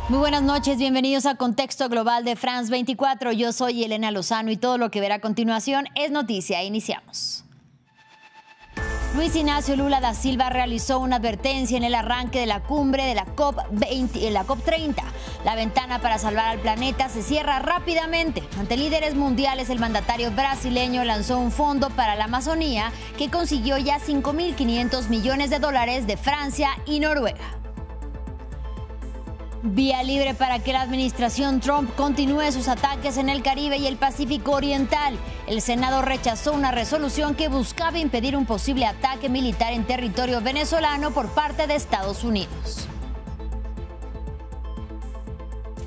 Muy buenas noches, bienvenidos a Contexto Global de France 24. Yo soy Elena Lozano y todo lo que verá a continuación es noticia. Iniciamos. Luis Ignacio Lula da Silva realizó una advertencia en el arranque de la cumbre de la COP30. La ventana para salvar al planeta se cierra rápidamente. Ante líderes mundiales, el mandatario brasileño lanzó un fondo para la Amazonía que consiguió ya $5.500 millones de Francia y Noruega. Vía libre para que la administración Trump continúe sus ataques en el Caribe y el Pacífico Oriental. El Senado rechazó una resolución que buscaba impedir un posible ataque militar en territorio venezolano por parte de Estados Unidos.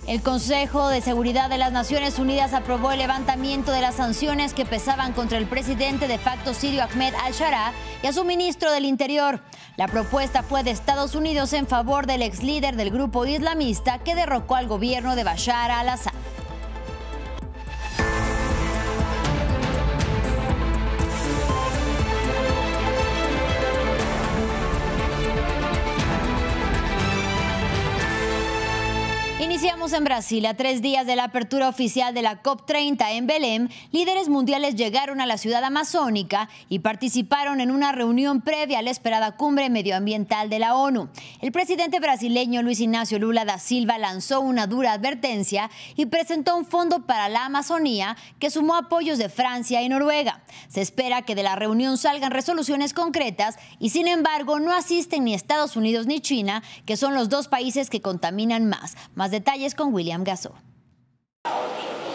El Consejo de Seguridad de las Naciones Unidas aprobó el levantamiento de las sanciones que pesaban contra el presidente de facto sirio Ahmed al-Sharaa y a su ministro del Interior. La propuesta fue de Estados Unidos en favor del ex líder del grupo islamista que derrocó al gobierno de Bashar al-Assad. Iniciamos en Brasil. A 3 días de la apertura oficial de la COP30 en Belém, líderes mundiales llegaron a la ciudad amazónica y participaron en una reunión previa a la esperada cumbre medioambiental de la ONU. El presidente brasileño Luis Ignacio Lula da Silva lanzó una dura advertencia y presentó un fondo para la Amazonía que sumó apoyos de Francia y Noruega. Se espera que de la reunión salgan resoluciones concretas y, sin embargo, no asisten ni Estados Unidos ni China, que son los dos países que contaminan más. Más detalles con William Gasso.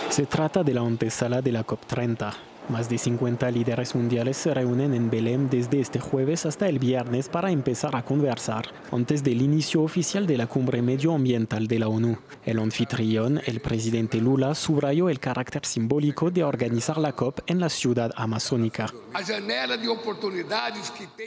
Se trata de la antesala de la COP30. Más de 50 líderes mundiales se reúnen en Belém desde este jueves hasta el viernes para empezar a conversar antes del inicio oficial de la cumbre medioambiental de la ONU. El anfitrión, el presidente Lula, subrayó el carácter simbólico de organizar la COP en la ciudad amazónica.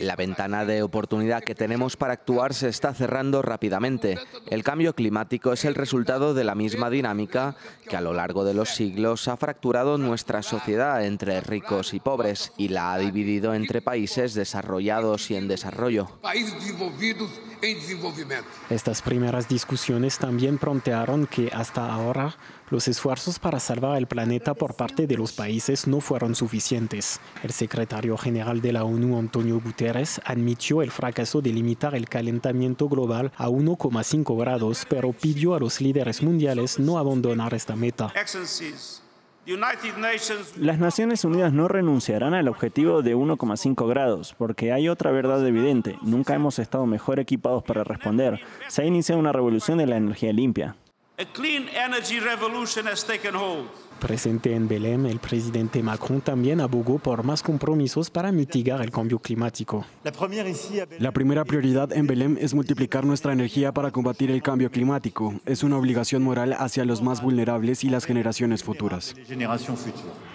La ventana de oportunidad que tenemos para actuar se está cerrando rápidamente. El cambio climático es el resultado de la misma dinámica que a lo largo de los siglos ha fracturado nuestra sociedad entre ricos y pobres y la ha dividido entre países desarrollados y en desarrollo. Estas primeras discusiones también plantearon que hasta ahora los esfuerzos para salvar el planeta por parte de los países no fueron suficientes. El secretario general de la ONU, Antonio Guterres, admitió el fracaso de limitar el calentamiento global a 1,5 grados, pero pidió a los líderes mundiales no abandonar esta meta. Las Naciones Unidas no renunciarán al objetivo de 1,5 grados, porque hay otra verdad evidente. Nunca hemos estado mejor equipados para responder. Se ha iniciado una revolución de la energía limpia. Presente en Belém, el presidente Macron también abogó por más compromisos para mitigar el cambio climático. La primera prioridad en Belém es multiplicar nuestra energía para combatir el cambio climático. Es una obligación moral hacia los más vulnerables y las generaciones futuras.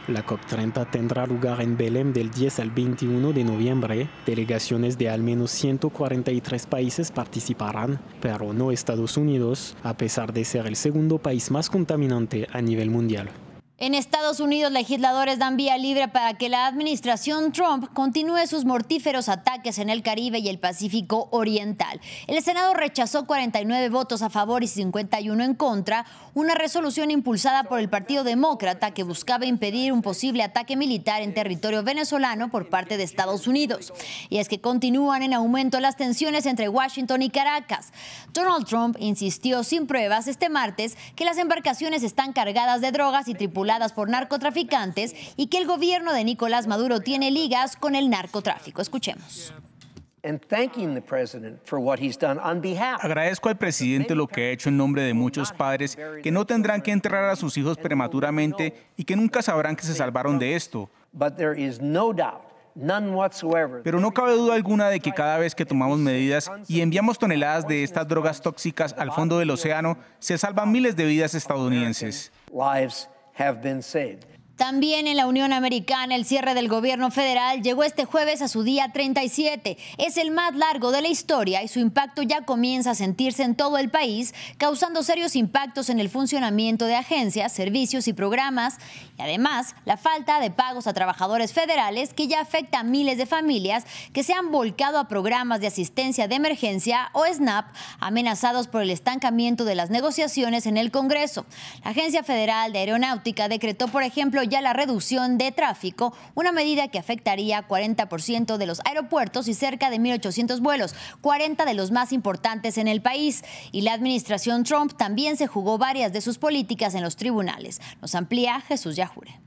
La COP30 tendrá lugar en Belém del 10 al 21 de noviembre. Delegaciones de al menos 143 países participarán, pero no Estados Unidos, a pesar de ser el segundo país más contaminante a nivel mundial. En Estados Unidos, legisladores dan vía libre para que la administración Trump continúe sus mortíferos ataques en el Caribe y el Pacífico Oriental. El Senado rechazó 49 votos a favor y 51 en contra, una resolución impulsada por el Partido Demócrata que buscaba impedir un posible ataque militar en territorio venezolano por parte de Estados Unidos. Y es que continúan en aumento las tensiones entre Washington y Caracas. Donald Trump insistió sin pruebas este martes que las embarcaciones están cargadas de drogas y tripuladas por narcotraficantes y que el gobierno de Nicolás Maduro tiene ligas con el narcotráfico. Escuchemos. Agradezco al presidente lo que ha hecho en nombre de muchos padres que no tendrán que enterrar a sus hijos prematuramente y que nunca sabrán que se salvaron de esto. Pero no cabe duda alguna de que cada vez que tomamos medidas y enviamos toneladas de estas drogas tóxicas al fondo del océano, se salvan miles de vidas estadounidenses. También en la Unión Americana, el cierre del gobierno federal llegó este jueves a su día 37. Es el más largo de la historia y su impacto ya comienza a sentirse en todo el país, causando serios impactos en el funcionamiento de agencias, servicios y programas. Y además, la falta de pagos a trabajadores federales que ya afecta a miles de familias que se han volcado a programas de asistencia de emergencia o SNAP, amenazados por el estancamiento de las negociaciones en el Congreso. La Agencia Federal de Aeronáutica decretó, por ejemplo, ya la reducción de tráfico, una medida que afectaría 40% de los aeropuertos y cerca de 1.800 vuelos, 40 de los más importantes en el país. Y la administración Trump también se jugó varias de sus políticas en los tribunales. Nos amplía Jesús Yajure.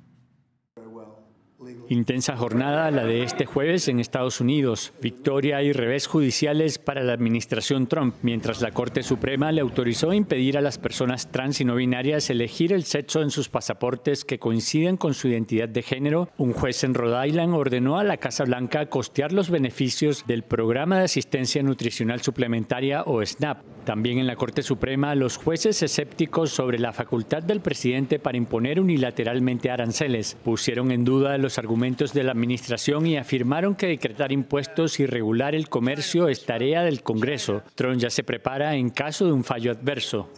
Intensa jornada la de este jueves en Estados Unidos. Victoria y revés judiciales para la administración Trump, mientras la Corte Suprema le autorizó impedir a las personas trans y no binarias elegir el sexo en sus pasaportes que coinciden con su identidad de género. Un juez en Rhode Island ordenó a la Casa Blanca costear los beneficios del Programa de Asistencia Nutricional Suplementaria o SNAP. También en la Corte Suprema, los jueces escépticos sobre la facultad del presidente para imponer unilateralmente aranceles pusieron en duda los argumentos de la administración y afirmaron que decretar impuestos y regular el comercio es tarea del Congreso. Trump ya se prepara en caso de un fallo adverso.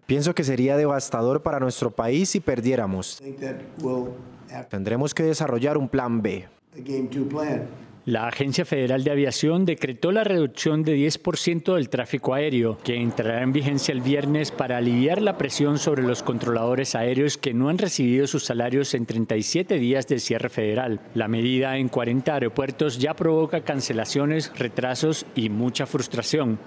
Pienso que sería devastador para nuestro país si perdiéramos. Tendremos que desarrollar un plan B. La Agencia Federal de Aviación decretó la reducción de 10% del tráfico aéreo, que entrará en vigencia el viernes para aliviar la presión sobre los controladores aéreos que no han recibido sus salarios en 37 días de cierre federal. La medida en 40 aeropuertos ya provoca cancelaciones, retrasos y mucha frustración.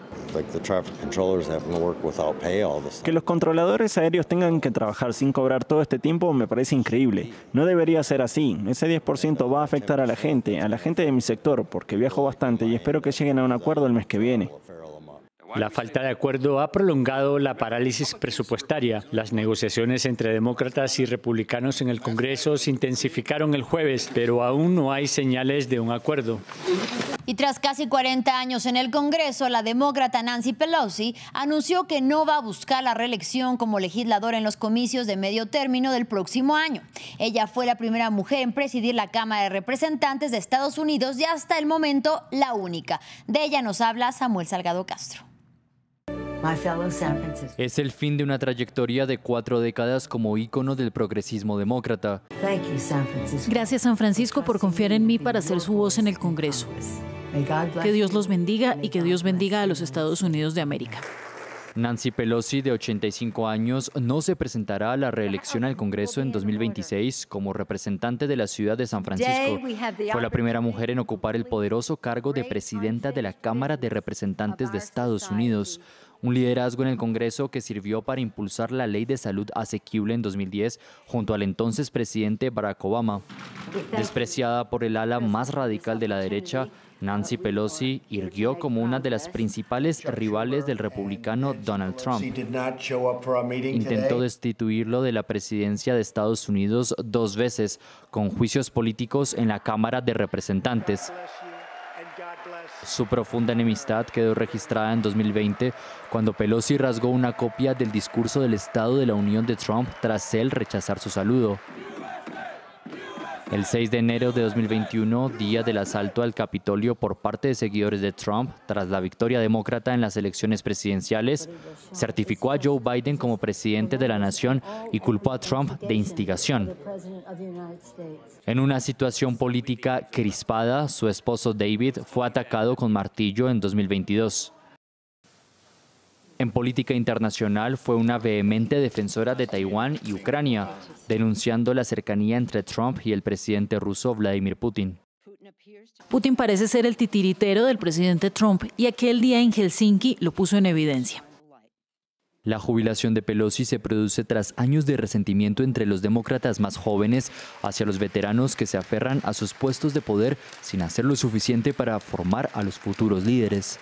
Que los controladores aéreos tengan que trabajar sin cobrar todo este tiempo me parece increíble. No debería ser así. Ese 10% va a afectar a la gente de mi sector, porque viajo bastante y espero que lleguen a un acuerdo el mes que viene. La falta de acuerdo ha prolongado la parálisis presupuestaria. Las negociaciones entre demócratas y republicanos en el Congreso se intensificaron el jueves, pero aún no hay señales de un acuerdo. Y tras casi 40 años en el Congreso, la demócrata Nancy Pelosi anunció que no va a buscar la reelección como legisladora en los comicios de medio término del próximo año. Ella fue la primera mujer en presidir la Cámara de Representantes de Estados Unidos y hasta el momento la única. De ella nos habla Samuel Salgado Castro. Es el fin de una trayectoria de 4 décadas como ícono del progresismo demócrata. Gracias, San Francisco, por confiar en mí para ser su voz en el Congreso. Que Dios los bendiga y que Dios bendiga a los Estados Unidos de América. Nancy Pelosi, de 85 años, no se presentará a la reelección al Congreso en 2026 como representante de la ciudad de San Francisco. Fue la primera mujer en ocupar el poderoso cargo de presidenta de la Cámara de Representantes de Estados Unidos. Un liderazgo en el Congreso que sirvió para impulsar la Ley de Salud Asequible en 2010 junto al entonces presidente Barack Obama. Despreciada por el ala más radical de la derecha, Nancy Pelosi irguió como una de las principales rivales del republicano Donald Trump. Intentó destituirlo de la presidencia de Estados Unidos 2 veces, con juicios políticos en la Cámara de Representantes. Su profunda enemistad quedó registrada en 2020, cuando Pelosi rasgó una copia del discurso del Estado de la Unión de Trump tras él rechazar su saludo. El 6 de enero de 2021, día del asalto al Capitolio por parte de seguidores de Trump, tras la victoria demócrata en las elecciones presidenciales, certificó a Joe Biden como presidente de la nación y culpó a Trump de instigación. En una situación política crispada, su esposo David fue atacado con martillo en 2022. En política internacional fue una vehemente defensora de Taiwán y Ucrania, denunciando la cercanía entre Trump y el presidente ruso Vladimir Putin. Putin parece ser el titiritero del presidente Trump y aquel día en Helsinki lo puso en evidencia. La jubilación de Pelosi se produce tras años de resentimiento entre los demócratas más jóvenes hacia los veteranos que se aferran a sus puestos de poder sin hacer lo suficiente para formar a los futuros líderes.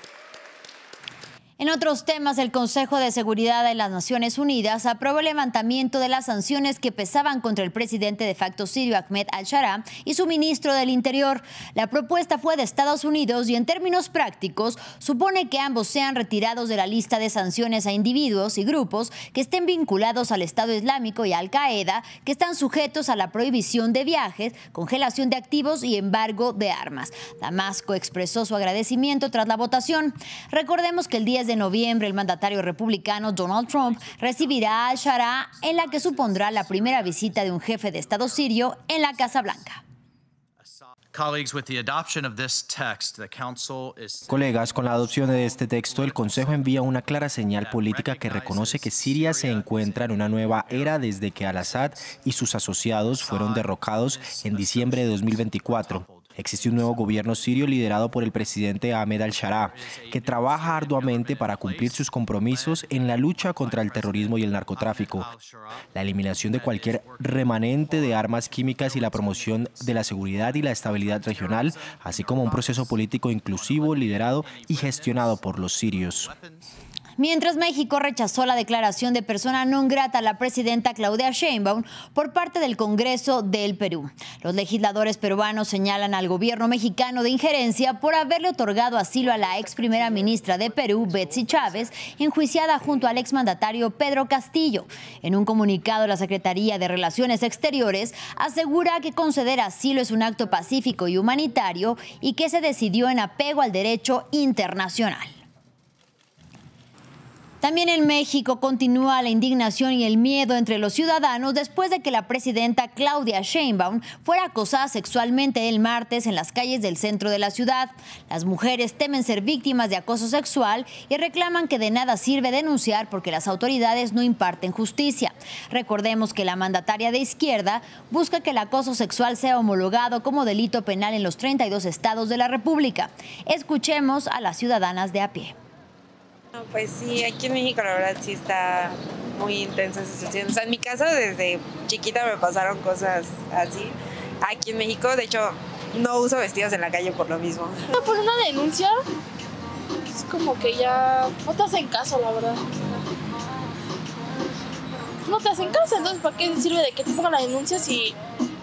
En otros temas, el Consejo de Seguridad de las Naciones Unidas aprobó el levantamiento de las sanciones que pesaban contra el presidente de facto sirio Ahmed al-Sharaa y su ministro del Interior. La propuesta fue de Estados Unidos y en términos prácticos supone que ambos sean retirados de la lista de sanciones a individuos y grupos que estén vinculados al Estado Islámico y a Al-Qaeda, que están sujetos a la prohibición de viajes, congelación de activos y embargo de armas. Damasco expresó su agradecimiento tras la votación. Recordemos que el 10 de noviembre el mandatario republicano Donald Trump recibirá a al-Sharaa, en la que supondrá la primera visita de un jefe de Estado sirio en la Casa Blanca. Colegas, con la adopción de este texto, el Consejo envía una clara señal política que reconoce que Siria se encuentra en una nueva era desde que al-Assad y sus asociados fueron derrocados en diciembre de 2024. Existe un nuevo gobierno sirio liderado por el presidente Ahmed al-Sharaa, que trabaja arduamente para cumplir sus compromisos en la lucha contra el terrorismo y el narcotráfico, la eliminación de cualquier remanente de armas químicas y la promoción de la seguridad y la estabilidad regional, así como un proceso político inclusivo, liderado y gestionado por los sirios. Mientras México rechazó la declaración de persona non grata a la presidenta Claudia Sheinbaum por parte del Congreso del Perú. Los legisladores peruanos señalan al gobierno mexicano de injerencia por haberle otorgado asilo a la ex primera ministra de Perú, Betsy Chávez, enjuiciada junto al exmandatario Pedro Castillo. En un comunicado, la Secretaría de Relaciones Exteriores asegura que conceder asilo es un acto pacífico y humanitario y que se decidió en apego al derecho internacional. También en México continúa la indignación y el miedo entre los ciudadanos después de que la presidenta Claudia Sheinbaum fuera acosada sexualmente el martes en las calles del centro de la ciudad. Las mujeres temen ser víctimas de acoso sexual y reclaman que de nada sirve denunciar porque las autoridades no imparten justicia. Recordemos que la mandataria de izquierda busca que el acoso sexual sea homologado como delito penal en los 32 estados de la República. Escuchemos a las ciudadanas de a pie. Pues sí, aquí en México la verdad sí está muy intensa esa situación. O sea, en mi casa desde chiquita me pasaron cosas así. Aquí en México, de hecho, no uso vestidos en la calle por lo mismo. Por una denuncia, es como que ya no te hacen caso, la verdad. No te hacen caso, entonces ¿para qué sirve de que te pongan la denuncia si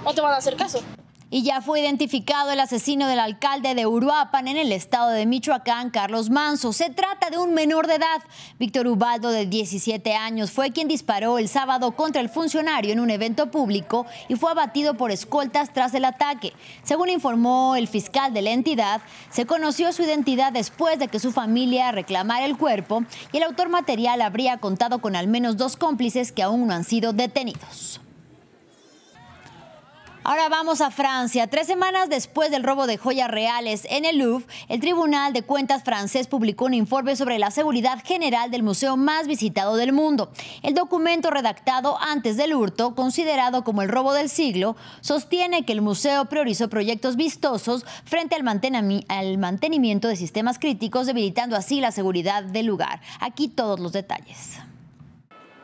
no te van a hacer caso? Y ya fue identificado el asesino del alcalde de Uruapan en el estado de Michoacán, Carlos Manzo. Se trata de un menor de edad. Víctor Ubaldo, de 17 años, fue quien disparó el sábado contra el funcionario en un evento público y fue abatido por escoltas tras el ataque. Según informó el fiscal de la entidad, se conoció su identidad después de que su familia reclamara el cuerpo y el autor material habría contado con al menos 2 cómplices que aún no han sido detenidos. Ahora vamos a Francia. 3 semanas después del robo de joyas reales en el Louvre, el Tribunal de Cuentas francés publicó un informe sobre la seguridad general del museo más visitado del mundo. El documento, redactado antes del hurto, considerado como el robo del siglo, sostiene que el museo priorizó proyectos vistosos frente al mantenimiento de sistemas críticos, debilitando así la seguridad del lugar. Aquí todos los detalles.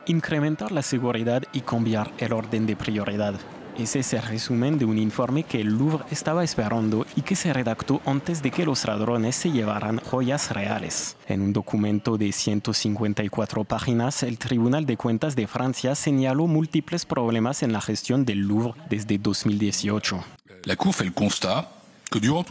Incrementar la seguridad y cambiar el orden de prioridad. Ese es el resumen de un informe que el Louvre estaba esperando y que se redactó antes de que los ladrones se llevaran joyas reales. En un documento de 154 páginas, el Tribunal de Cuentas de Francia señaló múltiples problemas en la gestión del Louvre desde 2018. La Cour fait le constat.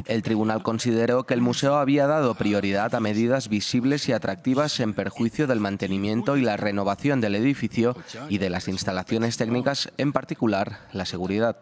El tribunal consideró que el museo había dado prioridad a medidas visibles y atractivas en perjuicio del mantenimiento y la renovación del edificio y de las instalaciones técnicas, en particular la seguridad.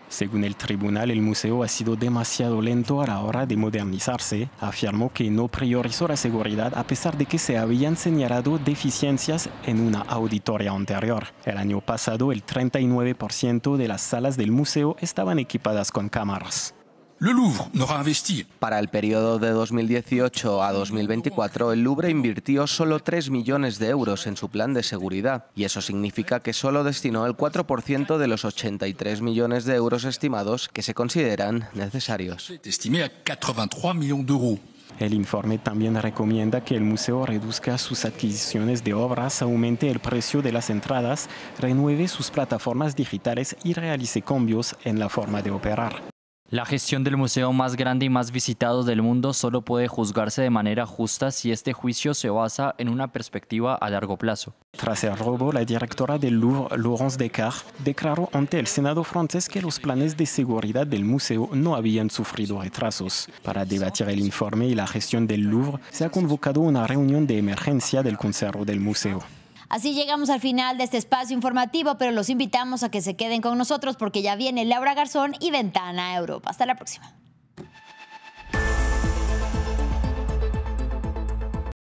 Según el tribunal, el museo ha sido demasiado lento a la hora de modernizarse. Afirmó que no priorizó la seguridad a pesar de que se habían señalado deficiencias en una auditoría anterior. El año pasado, el 39% de las salas del museo estaban equipadas con cámaras. Le Louvre n'aura investi. Para el periodo de 2018 a 2024, el Louvre invirtió solo 3 millones de euros en su plan de seguridad, y eso significa que solo destinó el 4% de los 83 millones de euros estimados que se consideran necesarios. Estimé a 83 millions d'euros. El informe también recomienda que el museo reduzca sus adquisiciones de obras, aumente el precio de las entradas, renueve sus plataformas digitales y realice cambios en la forma de operar. La gestión del museo más grande y más visitado del mundo solo puede juzgarse de manera justa si este juicio se basa en una perspectiva a largo plazo. Tras el robo, la directora del Louvre, Laurence Descartes, declaró ante el Senado francés que los planes de seguridad del museo no habían sufrido retrasos. Para debatir el informe y la gestión del Louvre, se ha convocado una reunión de emergencia del Consejo del Museo. Así llegamos al final de este espacio informativo, pero los invitamos a que se queden con nosotros porque ya viene Laura Garzón y Ventana a Europa. Hasta la próxima.